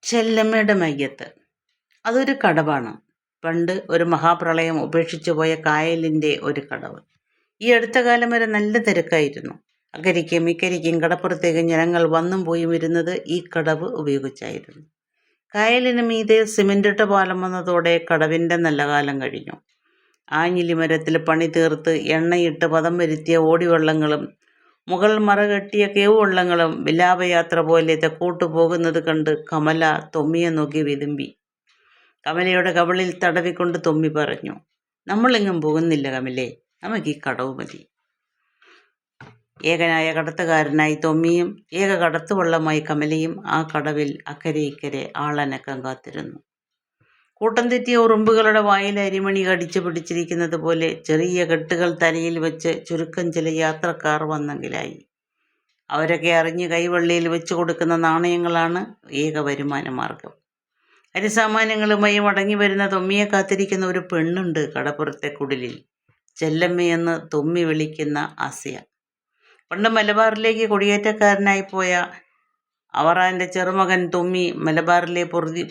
ചെല്ലമ്മയുടെ മയ്യത്ത്. അതൊരു കടവാണ്. പണ്ട് ഒരു മഹാപ്രളയം ഉപേക്ഷിച്ചു പോയ കായലിൻ്റെ ഒരു കടവ്. ഈ അടുത്ത കാലം വരെ നല്ല തിരക്കായിരുന്നു. അക്കരിക്കും ഇക്കരിക്കും കടപ്പുറത്തേക്കും ജനങ്ങൾ വന്നും പോയും വരുന്നത് ഈ കടവ് ഉപയോഗിച്ചായിരുന്നു. കായലിന് മീതെ സിമന്റിട്ട പാലം വന്നതോടെ കടവിൻ്റെ നല്ല കാലം കഴിഞ്ഞു. ആഞ്ഞിലി മരത്തിൽ പണി തീർത്ത് എണ്ണയിട്ട് പദം വരുത്തിയ ഓടിവള്ളങ്ങളും മുകൾ മറകെട്ടിയ കേവ് വള്ളങ്ങളും വിലാപയാത്ര പോലെ തെക്കോട്ടു പോകുന്നത് കണ്ട് കമല തൊമ്മിയെ നോക്കി വിതുമ്പി. കമലയുടെ കവിളിൽ തടവിക്കൊണ്ട് തൊമ്മി പറഞ്ഞു, നമ്മളെങ്ങും പോകുന്നില്ല കമലേ, നമുക്ക് ഈ കടവ് മതി. ഏകനായ കടത്തുകാരനായി തൊമ്മിയും ഏക കടത്തുവള്ളമായി കമലയും ആ കടവിൽ അക്കരെ ഇക്കരെ ആളനക്കം കാത്തിരുന്നു. കൂട്ടം തെറ്റിയ ഉറുമ്പുകളുടെ വായിൽ അരിമണി കടിച്ചു പിടിച്ചിരിക്കുന്നത് പോലെ ചെറിയ കെട്ടുകൾ തലയിൽ വെച്ച് ചുരുക്കം ചില യാത്രക്കാർ വന്നെങ്കിലായി. അവരൊക്കെ അറിഞ്ഞ് കൈവള്ളിയിൽ വെച്ചു കൊടുക്കുന്ന നാണയങ്ങളാണ് ഏക വരുമാന മാർഗം. അരിസാമാന്യങ്ങളുമായി മടങ്ങി വരുന്ന തൊമ്മിയെ കാത്തിരിക്കുന്ന ഒരു പെണ്ണുണ്ട് കടപ്പുറത്തെ കുടിലിൽ. ചെല്ലമ്മയെന്ന് തൊമ്മി വിളിക്കുന്ന ആസിയ. പണ്ട് മലബാറിലേക്ക് കുടിയേറ്റക്കാരനായി പോയ അവറാൻ്റെ ചെറുമകൻ തൊമ്മി മലബാറിലെ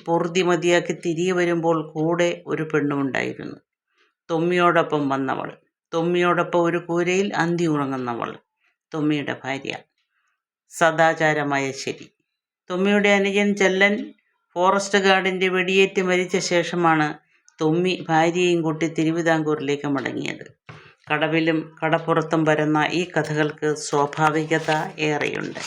പൊറുതി മതിയാക്കി തിരികെ വരുമ്പോൾ കൂടെ ഒരു പെണ്ണുമുണ്ടായിരുന്നു. തൊമ്മിയോടൊപ്പം വന്നവൾ, തൊമ്മിയോടൊപ്പം ഒരു കൂരയിൽ അന്തി ഉറങ്ങുന്നവൾ, തൊമ്മിയുടെ ഭാര്യ സദാചാരമായ ശരി. തൊമ്മിയുടെ അനുജൻ ചെല്ലൻ ഫോറസ്റ്റ് ഗാർഡിൻ്റെ വെടിയേറ്റ് മരിച്ച ശേഷമാണ് തൊമ്മി ഭാര്യയും കൂട്ടി തിരുവിതാംകൂറിലേക്ക് മടങ്ങിയത്. കടവിലും കടപ്പുറത്തും പരന്ന ഈ കഥകൾക്ക് സ്വാഭാവികത ഏറെയുണ്ട്.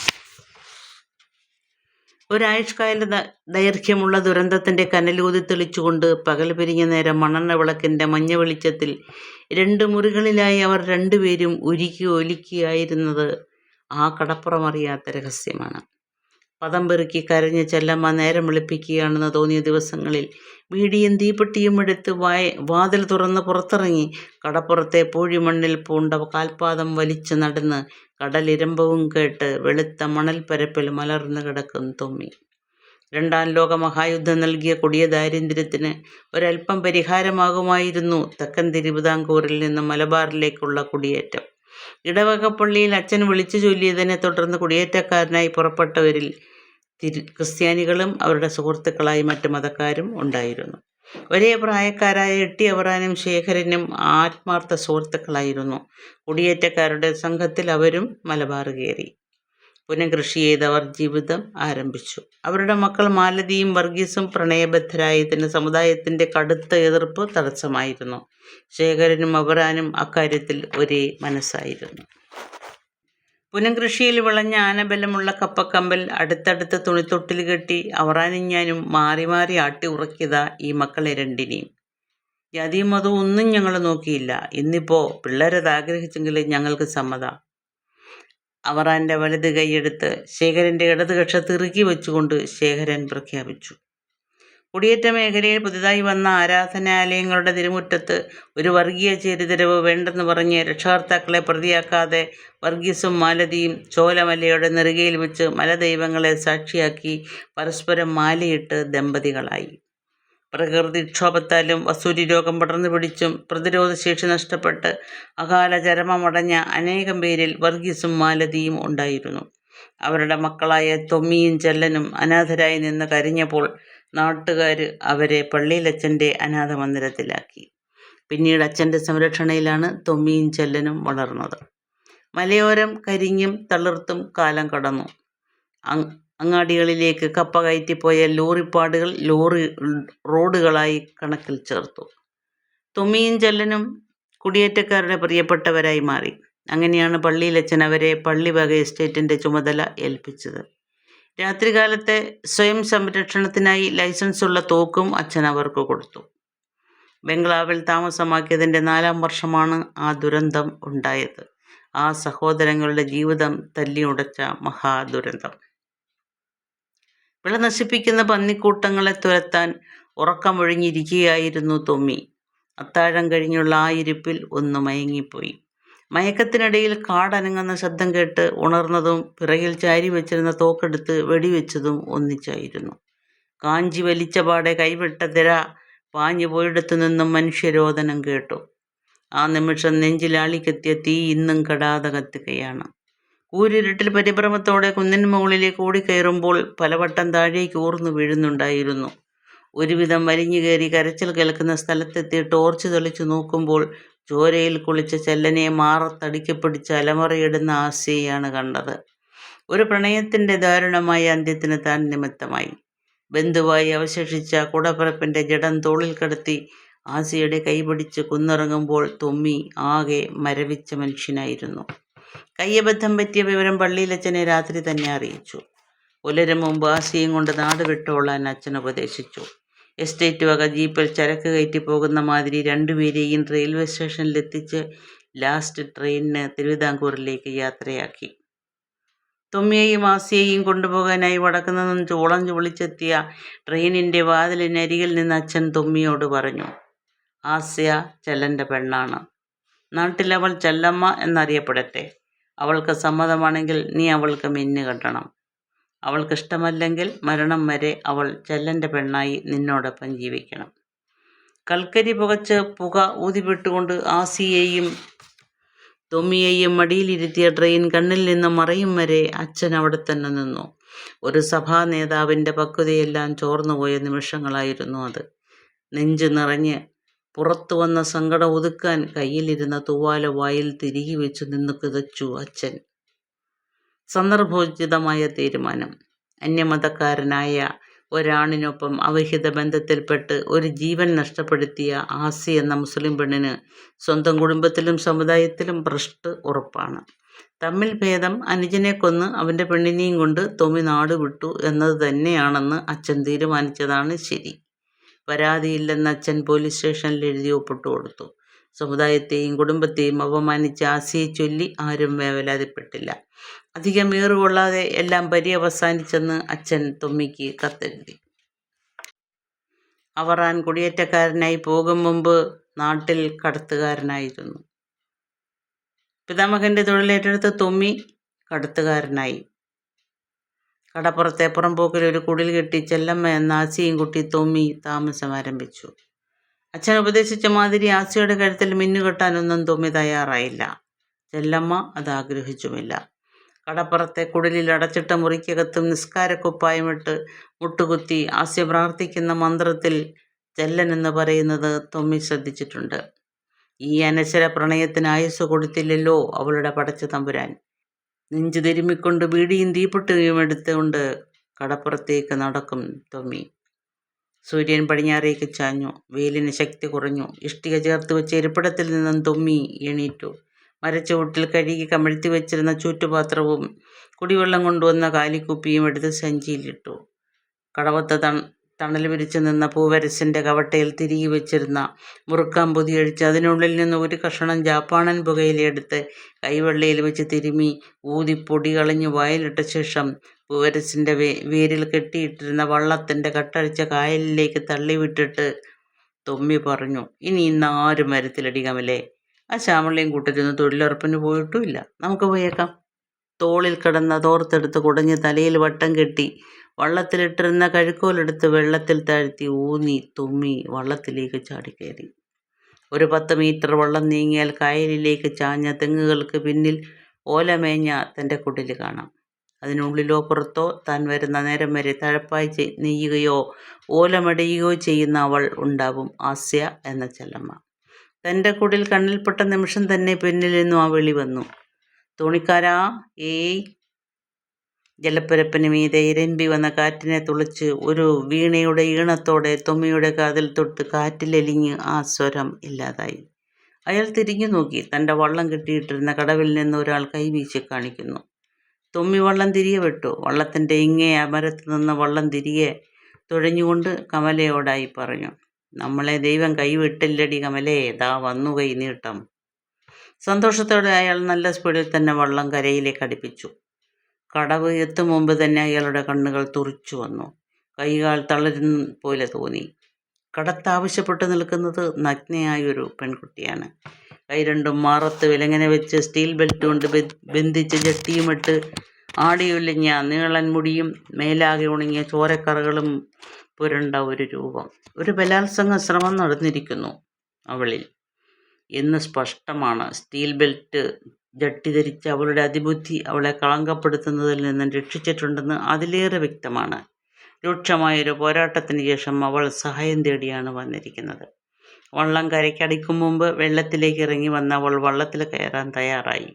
ഒരായുഷ്കാല ദൈർഘ്യമുള്ള ദുരന്തത്തിൻ്റെ കനലൂതി തെളിച്ചുകൊണ്ട് പകൽ പിരിഞ്ഞ നേരം മണ്ണെണ്ണ വിളക്കിൻ്റെ മഞ്ഞ വെളിച്ചത്തിൽ 2 മുറികളിലായി അവർ രണ്ടുപേരും ഉരുക്കി ഒലിക്കുകയായിരുന്നത് ആ കടപ്പുറമറിയാത്ത രഹസ്യമാണ്. പദം പെറുക്കി കരഞ്ഞ് ചെല്ലമ്മ നേരം വെളുപ്പിക്കുകയാണെന്ന് തോന്നിയ ദിവസങ്ങളിൽ ബീഡിയും തീപ്പെട്ടിയും എടുത്ത് വാതിൽ തുറന്ന് പുറത്തിറങ്ങി കടപ്പുറത്തെ പൂഴിമണ്ണിൽ പൂണ്ട കാൽപാദം വലിച്ചു നടന്ന് കടലിരമ്പവും കേട്ട് വെളുത്ത മണൽപ്പരപ്പിൽ മലർന്നു കിടക്കും തൊമ്മി. 2ാം ലോക മഹായുദ്ധം നൽകിയ കൊടിയ ദാരിദ്ര്യത്തിന് ഒരൽപ്പം പരിഹാരമാകുമായിരുന്നു തെക്കൻ തിരുവിതാംകൂറിൽ നിന്ന് മലബാറിലേക്കുള്ള കുടിയേറ്റം. ഇടവകപ്പള്ളിയിൽ അച്ഛൻ വിളിച്ചു ചൊല്ലിയതിനെ തുടർന്ന് കുടിയേറ്റക്കാരനായി പുറപ്പെട്ടവരിൽ ക്രിസ്ത്യാനികളും അവരുടെ സുഹൃത്തുക്കളായി മറ്റു മതക്കാരും ഉണ്ടായിരുന്നു. ഒരേ പ്രായക്കാരായ എട്ടി അവറാനും ശേഖരനും ആത്മാർത്ഥ സുഹൃത്തുക്കളായിരുന്നു. കുടിയേറ്റക്കാരുടെ സംഘത്തിൽ അവരും മലബാർ കയറി. പുനഃകൃഷി ചെയ്ത് അവർ ജീവിതം ആരംഭിച്ചു. അവരുടെ മക്കൾ മാലതിയും വർഗീസും പ്രണയബദ്ധരായതിന് സമുദായത്തിൻ്റെ കടുത്ത എതിർപ്പ് തടസ്സമായിരുന്നു. ശേഖരനും അവറാനും അക്കാര്യത്തിൽ ഒരേ മനസ്സായിരുന്നു. പുനഃകൃഷിയിൽ വിളഞ്ഞ ആനബലമുള്ള കപ്പക്കമ്പൽ അടുത്തടുത്ത് തുണിത്തൊട്ടിൽ കെട്ടി അവറാനും ഞാനും മാറി മാറി ആട്ടി ഉറക്കിയതാ ഈ മക്കളെ രണ്ടിനെയും. ജാതിയും മതവും ഒന്നും ഞങ്ങൾ നോക്കിയില്ല. ഇന്നിപ്പോൾ പിള്ളേരത് ആഗ്രഹിച്ചെങ്കിൽ ഞങ്ങൾക്ക് സമ്മതം. അവറാൻ്റെ വലത് കൈയെടുത്ത് ശേഖരൻ്റെ ഇടത് കക്ഷത്ത് ഇറുക്കി വെച്ചുകൊണ്ട് ശേഖരൻ പ്രഖ്യാപിച്ചു. കുടിയേറ്റ മേഖലയിൽ പുതുതായി വന്ന ആരാധനാലയങ്ങളുടെ തിരുമുറ്റത്ത് ഒരു വർഗീയ ചേരിതിരിവ് വേണ്ടെന്ന് പറഞ്ഞ് രക്ഷകർത്താക്കളെ പ്രതിയാക്കാതെ വർഗീസും മാലതിയും ചോലമലയുടെ നെറുകയിൽ വെച്ച് മലദൈവങ്ങളെ സാക്ഷിയാക്കി പരസ്പരം മാലയിട്ട് ദമ്പതികളായി. പ്രകൃതിക്ഷോഭത്താലും വസൂരി രോഗം പടർന്നു പിടിച്ചും പ്രതിരോധശേഷി നഷ്ടപ്പെട്ട് അകാല ചരമമടഞ്ഞ അനേകം പേരിൽ വർഗീസും മാലതിയും ഉണ്ടായിരുന്നു. അവരുടെ മക്കളായ തൊമ്മിയും ചെല്ലനും അനാഥരായി നിന്ന് കരഞ്ഞപ്പോൾ നാട്ടുകാർ അവരെ പള്ളിയിലച്ഛൻ്റെ അനാഥ മന്ദിരത്തിലാക്കി. പിന്നീട് അച്ഛൻ്റെ സംരക്ഷണയിലാണ് തൊമ്മിയും ചെല്ലനും വളർന്നത്. മലയോരം കരിഞ്ഞും തളിർത്തും കാലം കടന്നു. അങ്ങാടികളിലേക്ക് കപ്പ കയറ്റിപ്പോയ ലോറിപ്പാടുകൾ റോഡുകളായി കണക്കിൽ ചേർത്തു. തൊമ്മിയും ചെല്ലനും കുടിയേറ്റക്കാരുടെ പ്രിയപ്പെട്ടവരായി മാറി. അങ്ങനെയാണ് പള്ളിയിലച്ഛൻ അവരെ പള്ളിവക എസ്റ്റേറ്റിൻ്റെ ചുമതല ഏൽപ്പിച്ചത്. രാത്രികാലത്തെ സ്വയം സംരക്ഷണത്തിനായി ലൈസൻസുള്ള തോക്കും അച്ഛൻ അവർക്ക് കൊടുത്തു. ബംഗ്ലാവിൽ താമസമാക്കിയതിൻ്റെ 4ാം വർഷമാണ് ആ ദുരന്തം ഉണ്ടായത്. ആ സഹോദരങ്ങളുടെ ജീവിതം തല്ലിയുടച്ച മഹാദുരന്തം. വിള നശിപ്പിക്കുന്ന പന്നിക്കൂട്ടങ്ങളെ തുരത്താൻ ഉറക്കമൊഴിഞ്ഞിരിക്കുകയായിരുന്നു തൊമ്മി. അത്താഴം കഴിഞ്ഞുള്ള ആ ഇരിപ്പിൽ ഒന്ന് മയങ്ങിപ്പോയി. മയക്കത്തിനിടയിൽ കാടനങ്ങുന്ന ശബ്ദം കേട്ട് ഉണർന്നതും പിറകിൽ ചാരി വെച്ചിരുന്ന തോക്കെടുത്ത് വെടിവെച്ചതും ഒന്നിച്ചായിരുന്നു. കാഞ്ചി വലിച്ച പാടെ കൈവിട്ട തിര പാഞ്ഞു പോയിടത്തു നിന്നും മനുഷ്യരോദനം കേട്ടു. ആ നിമിഷം നെഞ്ചിലാളിക്കെത്തിയ തീ ഇന്നും കെടാതെ കത്തുകയാണ്. കൂരിരുട്ടിൽ പരിഭ്രമത്തോടെ കുന്നിൻ മുകളിലേക്ക് ഓടിക്കയറുമ്പോൾ പലവട്ടം താഴേക്ക് ഊർന്നു വീഴുന്നുണ്ടായിരുന്നു. ഒരുവിധം വലിഞ്ഞു കയറി കരച്ചിൽ കേൾക്കുന്ന സ്ഥലത്തെത്തി ടോർച്ച് തെളിച്ചു നോക്കുമ്പോൾ ചോരയിൽ കുളിച്ച ചെല്ലനെ മാറത്തടിക്ക് പിടിച്ച് അലമുറയിടുന്ന ആസിയെയാണ് കണ്ടത്. ഒരു പ്രണയത്തിൻ്റെ ദാരുണമായ അന്ത്യത്തിന് താൻ നിമിത്തമായി. ബന്ധുവായി അവശേഷിച്ച കൂടപ്പിറപ്പിൻ്റെ ജഡം തോളിൽ കിടത്തി ആസിയുടെ കൈപിടിച്ച് കുന്നിറങ്ങുമ്പോൾ തൊമ്മി ആകെ മരവിച്ച മനുഷ്യനായിരുന്നു. കയ്യബദ്ധം പറ്റിയ വിവരം പള്ളിയിലച്ഛനെ രാത്രി തന്നെ അറിയിച്ചു. പുലരും മുമ്പ് ആസിയും കൊണ്ട് നാട് വിട്ടോളാൻ അച്ഛൻ ഉപദേശിച്ചു. എസ്റ്റേറ്റ് വക ജീപ്പിൽ ചരക്ക് കയറ്റി പോകുന്ന മാതിരി രണ്ടുപേരെയും റെയിൽവേ സ്റ്റേഷനിലെത്തിച്ച് ലാസ്റ്റ് ട്രെയിനിന് തിരുവിതാംകൂറിലേക്ക് യാത്രയാക്കി. തൊമ്മിയെയും ആസിയെയും കൊണ്ടുപോകാനായി വടക്കുനിന്ന് വളഞ്ഞു വിളിച്ചെത്തിയ ട്രെയിനിൻ്റെ വാതിലിനരികിൽ നിന്ന് അച്ഛൻ തൊമ്മിയോട് പറഞ്ഞു, ആസ്യ ചെല്ലൻ്റെ പെണ്ണാണ്. നാട്ടിലവൾ ചെല്ലമ്മ എന്നറിയപ്പെടട്ടെ. അവൾക്ക് സമ്മതമാണെങ്കിൽ നീ അവൾക്ക് മിന്നു കെട്ടണം. അവൾക്കിഷ്ടമല്ലെങ്കിൽ മരണം വരെ അവൾ ചെല്ലൻ്റെ പെണ്ണായി നിന്നോടൊപ്പം ജീവിക്കണം. കൽക്കരി പുകച്ച് പുക ഊതിവിട്ടുകൊണ്ട് ആസിയെയും തൊമ്മിയെയും മടിയിലിരുത്തിയ ട്രെയിൻ കണ്ണിൽ നിന്ന് മറയും വരെ അച്ഛൻ അവിടെ തന്നെ നിന്നു. ഒരു സഭാ നേതാവിൻ്റെ പക്വതയെല്ലാം ചോർന്നുപോയ നിമിഷങ്ങളായിരുന്നു അത്. നെഞ്ചു നിറഞ്ഞ് പുറത്തു വന്ന സങ്കടം ഒതുക്കാൻ കയ്യിലിരുന്ന തൂവാല വായിൽ തിരികെ വെച്ചു നിന്ന് കിതച്ചു അച്ഛൻ. സന്ദർഭോചിതമായ തീരുമാനം. അന്യമതക്കാരനായ ഒരാണിനൊപ്പം അവിഹിത ബന്ധത്തിൽപ്പെട്ട് ഒരു ജീവൻ നഷ്ടപ്പെടുത്തിയ ആസി എന്ന മുസ്ലിം പെണ്ണിന് സ്വന്തം കുടുംബത്തിലും സമുദായത്തിലും ഭ്രഷ്ട് ഉറപ്പാണ്. തമ്മിൽ ഭേദം അനുജനെ കൊന്ന് അവൻ്റെ പെണ്ണിനെയും കൊണ്ട് തൊമ്മി നാട് വിട്ടു എന്നത് തന്നെയാണെന്ന് അച്ഛൻ തീരുമാനിച്ചതാണ് ശരി. പരാതിയില്ലെന്ന് അച്ഛൻ പോലീസ് സ്റ്റേഷനിൽ എഴുതി ഒപ്പിട്ടു കൊടുത്തു. സമുദായത്തെയും കുടുംബത്തെയും അപമാനിച്ച ആസിയെ ചൊല്ലി ആരും വേവലാതിപ്പെട്ടില്ല. അധികം ഏറുകൊള്ളാതെ എല്ലാം പര്യവസാനിച്ചെന്ന് അച്ഛൻ തൊമ്മിക്ക് കത്തെഴുതി. അവറാൻ കുടിയേറ്റക്കാരനായി പോകും മുമ്പ് നാട്ടിൽ കടത്തുകാരനായിരുന്നു. പിതാമഹൻ്റെ തൊഴിലേറ്റെടുത്ത തൊമ്മി കടത്തുകാരനായി. കടപ്പുറത്തെ പുറംപോക്കിൽ ഒരു കുടിൽ കെട്ടി ചെല്ലമ്മ എന്ന ആസിയും കുട്ടി തൊമ്മി താമസം ആരംഭിച്ചു. അച്ഛൻ ഉപദേശിച്ച മാതിരി ആസിയുടെ കഴുത്തിൽ മിന്നുകെട്ടാനൊന്നും തൊമ്മി തയ്യാറായില്ല. ചെല്ലമ്മ അത് ആഗ്രഹിച്ചുമില്ല. കടപ്പുറത്തെ കുടിലിൽ അടച്ചിട്ട മുറിക്കകത്തും നിസ്കാരക്കുപ്പായമിട്ട് മുട്ടുകുത്തി ആസ്യ പ്രാർത്ഥിക്കുന്ന മന്ത്രത്തിൽ ചെല്ലൻ എന്ന് പറയുന്നത് തൊമ്മി ശ്രദ്ധിച്ചിട്ടുണ്ട്. ഈ അനശ്വര പ്രണയത്തിന് ആയുസ് കൊടുത്തില്ലല്ലോ അവളുടെ പടച്ച തമ്പുരാൻ. നെഞ്ചു തിരുമ്മിക്കൊണ്ട് ബീഡിയും തീപ്പെട്ടിയും എടുത്തുകൊണ്ട് കടപ്പുറത്തേക്ക് നടക്കും തൊമ്മി. സൂര്യൻ പടിഞ്ഞാറേക്ക് ചാഞ്ഞു. വെയിലിന് ശക്തി കുറഞ്ഞു. ഇഷ്ടിക ചേർത്ത് വെച്ച ഇരിപ്പിടത്തിൽ നിന്നും തൊമ്മി എണീറ്റു. മരച്ചുവട്ടിൽ കഴുകി കമഴ്ത്തി വെച്ചിരുന്ന ചൂറ്റുപാത്രവും കുടിവെള്ളം കൊണ്ടുവന്ന കാലിക്കുപ്പിയും എടുത്ത് സഞ്ചിയിലിട്ടു. കടവത്ത് തണൽ വിരിച്ചു നിന്ന പൂവരസിൻ്റെ കവട്ടയിൽ തിരികെ വെച്ചിരുന്ന മുറുക്കാൻ പൊതിയഴിച്ച് അതിനുള്ളിൽ നിന്ന് ഒരു കഷണം ജാപ്പാണൻ പുകയിലെടുത്ത് കൈവെള്ളയിൽ വെച്ച് തിരുമ്മി ഊതി പൊടി കളഞ്ഞ് വായിലിട്ട ശേഷം പൂവരസിൻ്റെ വേരിൽ കെട്ടിയിട്ടിരുന്ന വള്ളത്തിൻ്റെ കട്ടഴിച്ച കായലിലേക്ക് തള്ളിവിട്ടിട്ട് തൊമ്മി പറഞ്ഞു, ഇനി ഇന്ന് ആരും മരത്തിലടി കമലേ. ആ ശ്യാമളയും കൂട്ടരുന്ന് തൊഴിലുറപ്പിന് പോയിട്ടുമില്ല. നമുക്ക് പോയേക്കാം. തോളിൽ കിടന്ന തോർത്തെടുത്ത് കുടഞ്ഞ് തലയിൽ വട്ടം കെട്ടി വള്ളത്തിലിട്ടിരുന്ന കഴുക്കോലെടുത്ത് വെള്ളത്തിൽ താഴ്ത്തി ഊന്നി തൊമ്മി വള്ളത്തിലേക്ക് ചാടിക്കയറി. ഒരു 10 മീറ്റർ വള്ളം നീങ്ങിയാൽ കായലിലേക്ക് ചാഞ്ഞ തെങ്ങുകൾക്ക് പിന്നിൽ ഓലമേഞ്ഞ തൻ്റെ കുടില് കാണാം. അതിനുള്ളിലോ പുറത്തോ താൻ വരുന്ന നേരം വരെ തഴപ്പായി നെയ്യുകയോ ഓലമടയുകയോ ചെയ്യുന്ന അവൾ ഉണ്ടാവും, ആസ്യ എന്ന ചെല്ലമ്മ. തൻ്റെ കുടിൽ കണ്ണിൽപ്പെട്ട നിമിഷം തന്നെ പിന്നിൽ നിന്നും ആ വിളി വന്നു, തോണിക്കാരാ ഏയ്. ജലപ്പരപ്പിന് മീതെ ഇരമ്പി വന്ന കാറ്റിനെ തുളച്ച് ഒരു വീണയുടെ ഈണത്തോടെ തൊമ്മിയുടെ കാതിൽ തൊട്ട് കാറ്റിലലിഞ്ഞ് ആ സ്വരം ഇല്ലാതായി. അയാൾ തിരിഞ്ഞു നോക്കി. തൻ്റെ വള്ളം കെട്ടിയിട്ടിരുന്ന കടവിൽ നിന്ന് ഒരാൾ കൈവീശി കാണിക്കുന്നു. തൊമ്മി വള്ളം തിരികെ വിട്ടു. വള്ളത്തിൻ്റെ ഇങ്ങേ അമരത്ത് നിന്ന് വള്ളം തിരികെ തുഴഞ്ഞുകൊണ്ട് കമലയോടായി പറഞ്ഞു, നമ്മളെ ദൈവം കൈവിട്ടില്ലടി കമലേ, ദാ വന്നു കൈ നീട്ടം. സന്തോഷത്തോടെ അയാൾ നല്ല സ്പീഡിൽ തന്നെ വള്ളം കരയിലേക്ക് അടുപ്പിച്ചു. കടവ് എത്തും മുമ്പ് തന്നെ അയാളുടെ കണ്ണുകൾ തുറിച്ചു വന്നു. കൈകാൽ തളരുന്ന പോലെ തോന്നി. കടത്താവശ്യപ്പെട്ട് നിൽക്കുന്നത് നഗ്നയായൊരു പെൺകുട്ടിയാണ്. കൈ രണ്ടും മാറത്ത് വിലങ്ങനെ വെച്ച് സ്റ്റീൽ ബെൽറ്റ് കൊണ്ട് ബന്ധിച്ച് ജട്ടിയുമിട്ട് ആടിയൊലിഞ്ഞ നീളൻ മുടിയും മേലാകെ ഉണങ്ങിയ ചോരക്കറകളും പുരണ്ട ഒരു രൂപം. ഒരു ബലാത്സംഗ ശ്രമം നടന്നിരിക്കുന്നു അവളിൽ എന്ന് സ്പഷ്ടമാണ്. സ്റ്റീൽ ബെൽറ്റ് ജട്ടി ധരിച്ച അവളുടെ അതിബുദ്ധി അവളെ കളങ്കപ്പെടുത്തുന്നതിൽ നിന്നും രക്ഷിച്ചിട്ടുണ്ടെന്ന് അതിലേറെ വ്യക്തമാണ്. രൂക്ഷമായൊരു പോരാട്ടത്തിന് ശേഷം അവൾ സഹായം തേടിയാണ് വന്നിരിക്കുന്നത്. വള്ളം കരയ്ക്കടിക്കും മുമ്പ് വെള്ളത്തിലേക്ക് ഇറങ്ങി വന്ന അവൾ വള്ളത്തിൽ കയറാൻ തയ്യാറായി.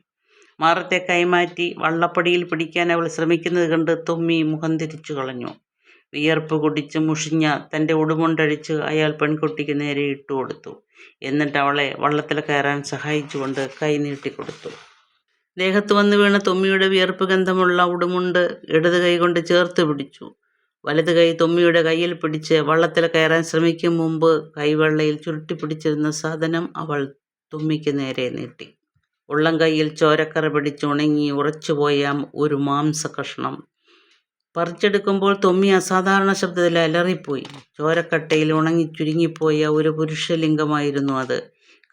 മാറത്തെ കൈമാറ്റി വള്ളപ്പടിയിൽ പിടിക്കാൻ അവൾ ശ്രമിക്കുന്നത് കണ്ട് തുമ്മി മുഖം തിരിച്ചു കളഞ്ഞു. വിയർപ്പ് കുടിച്ച് മുഷിഞ്ഞ തൻ്റെ ഉടുമുണ്ടഴിച്ച് അയാൾ പെൺകുട്ടിക്ക് നേരെ ഇട്ടുകൊടുത്തു. എന്നിട്ട് അവളെ വള്ളത്തിൽ കയറാൻ സഹായിച്ചുകൊണ്ട് കൈ നീട്ടിക്കൊടുത്തു. ദേഹത്ത് വന്ന് വീണ തുമ്മിയുടെ വിയർപ്പ് ഗന്ധമുള്ള ഉടുമുണ്ട് ഇടത് കൈ കൊണ്ട് ചേർത്ത് പിടിച്ചു. വലത് കൈ തുമ്മിയുടെ കയ്യിൽ പിടിച്ച് വള്ളത്തിൽ കയറാൻ ശ്രമിക്കും മുമ്പ് കൈവെള്ളയിൽ ചുരുട്ടിപ്പിടിച്ചിരുന്ന സാധനം അവൾ തുമ്മിക്ക് നേരെ നീട്ടി. ഉള്ളം കൈയിൽ ചോരക്കറ പിടിച്ച് ഉണങ്ങി ഉറച്ചുപോയ ഒരു മാംസകഷ്ണം പറിച്ചെടുക്കുമ്പോൾ തുമ്മി അസാധാരണ ശബ്ദത്തിൽ അലറിപ്പോയി. ചോരക്കട്ടയിൽ ഉണങ്ങി ചുരുങ്ങിപ്പോയ ഒരു പുരുഷലിംഗമായിരുന്നു അത്.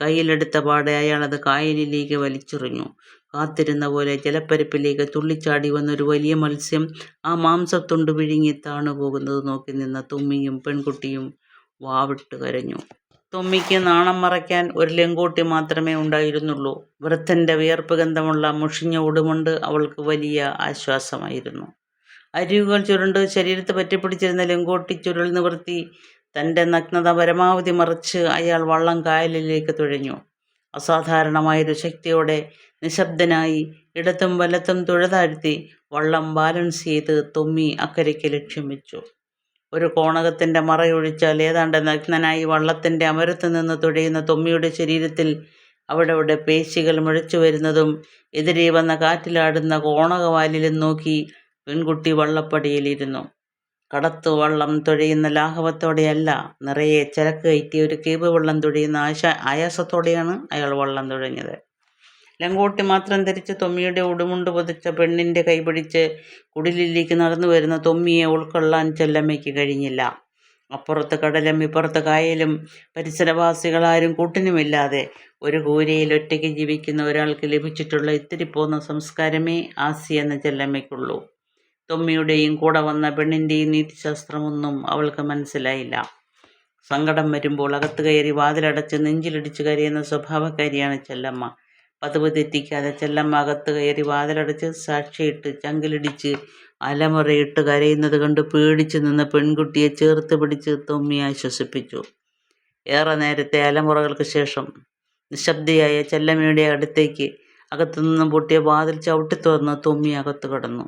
കയ്യിലെടുത്ത പാടെ അയാൾ അത് കായലിലേക്ക് വലിച്ചെറിഞ്ഞു. കാത്തിരുന്ന പോലെ ജലപ്പരപ്പിലേക്ക് തുള്ളിച്ചാടി വന്നൊരു വലിയ മത്സ്യം ആ മാംസത്തുണ്ട് വിഴുങ്ങി താണുപോകുന്നത് നോക്കി നിന്ന തുമ്മിയും പെൺകുട്ടിയും വാവിട്ട് കരഞ്ഞു. തുമ്മിക്ക് നാണം മറയ്ക്കാൻ ഒരു ലങ്കോട്ടി മാത്രമേ ഉണ്ടായിരുന്നുള്ളൂ. വൃദ്ധൻ്റെ വിയർപ്പ് ഗന്ധമുള്ള മുഷിഞ്ഞ ഉടുമുണ്ട് അവൾക്ക് വലിയ ആശ്വാസമായിരുന്നു. അരികുകൾ ചുരുണ്ട് ശരീരത്ത് പറ്റിപ്പിടിച്ചിരുന്ന ലങ്കോട്ടി ചുരുൾ നിവർത്തി തൻ്റെ നഗ്നത പരമാവധി മറച്ച് അയാൾ വള്ളം കായലിലേക്ക് തുഴഞ്ഞു. അസാധാരണമായൊരു ശക്തിയോടെ നിശബ്ദനായി ഇടത്തും വലത്തും തുഴതാഴ്ത്തി വള്ളം ബാലൻസ് ചെയ്ത് തുമ്മി അക്കരയ്ക്ക് ലക്ഷ്യം വെച്ചു. ഒരു കോണകത്തിൻ്റെ മറയൊഴിച്ചാൽ ഏതാണ്ട് നഗ്നനായി വള്ളത്തിൻ്റെ അമരത്ത് നിന്ന് തുഴയുന്ന തുമ്മിയുടെ ശരീരത്തിൽ അവിടെ പേശികൾ മുഴച്ചു വരുന്നതും എതിരെ വന്ന കാറ്റിലാടുന്ന കോണകവാലിലും നോക്കി പെൺകുട്ടി വള്ളപ്പടിയിലിരുന്നു. കടത്തു വള്ളം തുഴയുന്ന ലാഘവത്തോടെയല്ല, നിറയെ ചരക്ക് കയറ്റിയ ഒരു കേബ് വെള്ളം തുഴയുന്ന ആയാസത്തോടെയാണ് അയാൾ വള്ളം തുഴഞ്ഞത്. ലങ്കോട്ടി മാത്രം ധരിച്ച് തൊമ്മിയുടെ ഉടുമുണ്ട് പൊതിച്ച പെണ്ണിൻ്റെ കൈപിടിച്ച് കുടിലിലേക്ക് നടന്നു വരുന്ന തൊമ്മിയെ ഉൾക്കൊള്ളാൻ ചെല്ലമ്മയ്ക്ക് കഴിഞ്ഞില്ല. അപ്പുറത്ത് കടലും ഇപ്പുറത്ത് കായലും പരിസരവാസികളാരും കൂട്ടിനുമില്ലാതെ ഒരു കൂരയിൽ ഒറ്റയ്ക്ക് ജീവിക്കുന്ന ഒരാൾക്ക് ലഭിച്ചിട്ടുള്ള ഇത്തിരി പോന്ന സംസ്കാരമേ ആസി എന്ന ചെല്ലമ്മയ്ക്കുള്ളൂ. തൊമ്മിയുടെയും കൂടെ വന്ന പെണ്ണിൻ്റെയും നീതിശാസ്ത്രമൊന്നും അവൾക്ക് മനസ്സിലായില്ല. സങ്കടം വരുമ്പോൾ അകത്ത് കയറി വാതിലടച്ച് നെഞ്ചിലിടിച്ച് കരയുന്ന സ്വഭാവക്കാരിയാണ് ചെല്ലമ്മ. പതിവ് തെറ്റിക്കാതെ ചെല്ലമ്മ അകത്ത് കയറി വാതിലടച്ച് സാക്ഷിയിട്ട് ചങ്കിലിടിച്ച് അലമുറയിട്ട് കരയുന്നത് കണ്ട് പേടിച്ചു നിന്ന പെൺകുട്ടിയെ ചേർത്ത് പിടിച്ച് തൊമ്മി ആശ്വസിപ്പിച്ചു. ഏറെ നേരത്തെ അലമുറകൾക്ക് ശേഷം നിശബ്ദയായ ചെല്ലമ്മയുടെ അടുത്തേക്ക് അകത്തുനിന്നും പൊട്ടിയ വാതിൽ ചവിട്ടി തുറന്ന് തൊമ്മി അകത്ത് കടന്നു.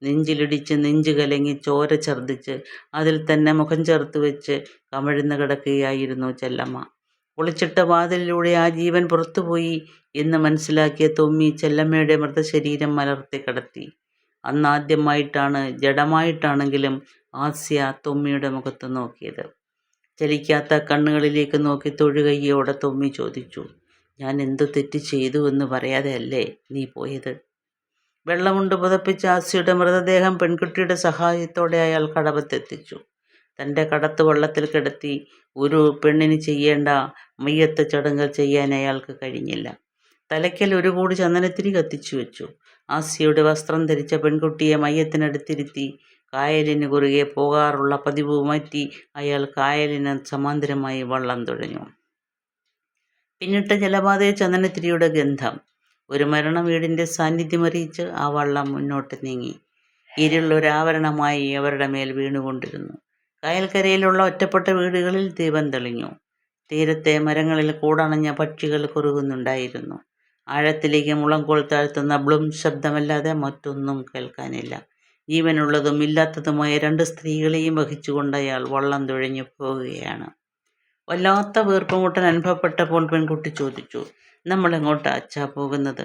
നെഞ്ചിലിടിച്ച് നെഞ്ചു കലങ്ങി ചോര ഛർദ്ദിച്ച് അതിൽ തന്നെ മുഖം ചേർത്ത് വെച്ച് കമിഴ്ന്ന് കിടക്കുകയായിരുന്നു ചെല്ലമ്മ. പൊളിച്ചിട്ട വാതിലിലൂടെ ആ ജീവൻ പുറത്തുപോയി എന്ന് മനസ്സിലാക്കിയ തൊമ്മി ചെല്ലമ്മയുടെ മൃതശരീരം മലർത്തി കിടത്തി. അന്നാദ്യമായിട്ടാണ് ജഡമായിട്ടാണെങ്കിലും ആസ്യ തൊമ്മിയുടെ മുഖത്ത് നോക്കിയത്. ചലിക്കാത്ത കണ്ണുകളിലേക്ക് നോക്കി തൊഴുകയ്യോടെ തൊമ്മി ചോദിച്ചു, ഞാൻ എന്തു തെറ്റ് ചെയ്തു എന്ന് പറയാതെ അല്ലേ നീ പോയത്? വെള്ളമുണ്ട് പുതപ്പിച്ച ആസ്യയുടെ മൃതദേഹം പെൺകുട്ടിയുടെ സഹായത്തോടെ അയാൾ കടവത്തെത്തിച്ചു. തൻ്റെ കടത്ത് വള്ളത്തിൽ കിടത്തി ഒരു പെണ്ണിന് ചെയ്യേണ്ട മയ്യത്ത് ചടങ്ങുകൾ ചെയ്യാൻ അയാൾക്ക് കഴിഞ്ഞില്ല. തലയ്ക്കൽ ഒരു കൂടി ചന്ദനത്തിരി കത്തിച്ചു വെച്ചു. ആസ്യയുടെ വസ്ത്രം ധരിച്ച പെൺകുട്ടിയെ മയ്യത്തിനടുത്തിരുത്തി കായലിന് കുറുകെ പോകാറുള്ള പതിവ് മാറ്റി അയാൾ കായലിന് സമാന്തരമായി വള്ളം തുഴഞ്ഞു. പിന്നിട്ട ജലപാതയെ ചന്ദനത്തിരിയുടെ ഗന്ധം ഒരു മരണ വീടിൻ്റെ സാന്നിധ്യമറിയിച്ച് ആ വള്ളം മുന്നോട്ട് നീങ്ങി. ഇരുളൊരാവരണമായി അവരുടെ മേൽ വീണുകൊണ്ടിരുന്നു. കായൽക്കരയിലുള്ള ഒറ്റപ്പെട്ട വീടുകളിൽ ദീപം തെളിഞ്ഞു. തീരത്തെ മരങ്ങളിൽ കൂടണഞ്ഞ പക്ഷികൾ കുറുകുന്നുണ്ടായിരുന്നു. ആഴത്തിലേക്ക് മുളങ്കോൾ താഴ്ത്തുന്ന ബ്ലും ശബ്ദമല്ലാതെ മറ്റൊന്നും കേൾക്കാനില്ല. ജീവനുള്ളതും ഇല്ലാത്തതുമായ രണ്ട് സ്ത്രീകളെയും വഹിച്ചുകൊണ്ട് അയാൾ വള്ളം തുഴഞ്ഞു പോവുകയാണ്. വല്ലാത്ത വീർപ്പുമുട്ടൽ അനുഭവപ്പെട്ടപ്പോൾ പെൺകുട്ടി ചോദിച്ചു, നമ്മളെങ്ങോട്ടാ അച്ഛാ പോകുന്നത്?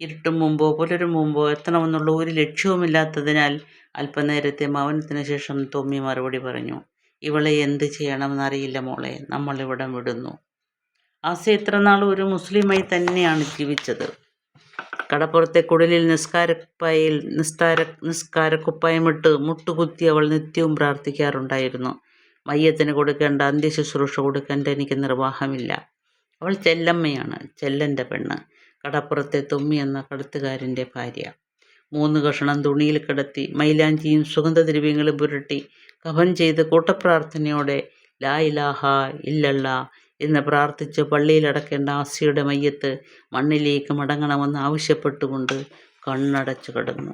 ഇരുട്ടും മുമ്പോ പുലരും മുമ്പോ എത്തണമെന്നുള്ള ഒരു ലക്ഷ്യവുമില്ലാത്തതിനാൽ അല്പനേരത്തെ മൗനത്തിന് ശേഷം തൊമ്മി മറുപടി പറഞ്ഞു, ഇവളെ എന്ത് ചെയ്യണമെന്നറിയില്ല മോളെ, നമ്മളിവിടം വിടുന്നു. ആസി ഇത്രനാൾ ഒരു മുസ്ലിമായി തന്നെയാണ് ജീവിച്ചത്. കടപ്പുറത്തെ കുടലിൽ നിസ്കാരക്കുപ്പായമിട്ട് മുട്ടുകുത്തി അവൾ നിത്യവും പ്രാർത്ഥിക്കാറുണ്ടായിരുന്നു. മയ്യത്തിന് കൊടുക്കേണ്ട അന്ത്യശുശ്രൂഷ കൊടുക്കാൻ എനിക്ക് നിർവാഹമില്ല. അവൾ ചെല്ലമ്മയാണ്, ചെല്ലൻ്റെ പെണ്ണ്, കടപ്പുറത്തെ തൊമ്മി എന്ന കടത്തുകാരൻ്റെ ഭാര്യ. 3 കഷണം തുണിയിൽ കിടത്തി മൈലാഞ്ചിയും സുഗന്ധദ്രവ്യങ്ങളും പുരട്ടി കഫൻ ചെയ്ത് കൂട്ടപ്രാർത്ഥനയോടെ ലാ ഇലാഹ ഇല്ലല്ലാ എന്ന് പ്രാർത്ഥിച്ച് പള്ളിയിലടക്കേണ്ട ആസിയുടെ മയ്യത്ത് മണ്ണിലേക്ക് മടങ്ങണമെന്ന് ആവശ്യപ്പെട്ടുകൊണ്ട് കണ്ണടച്ചു കിടന്നു.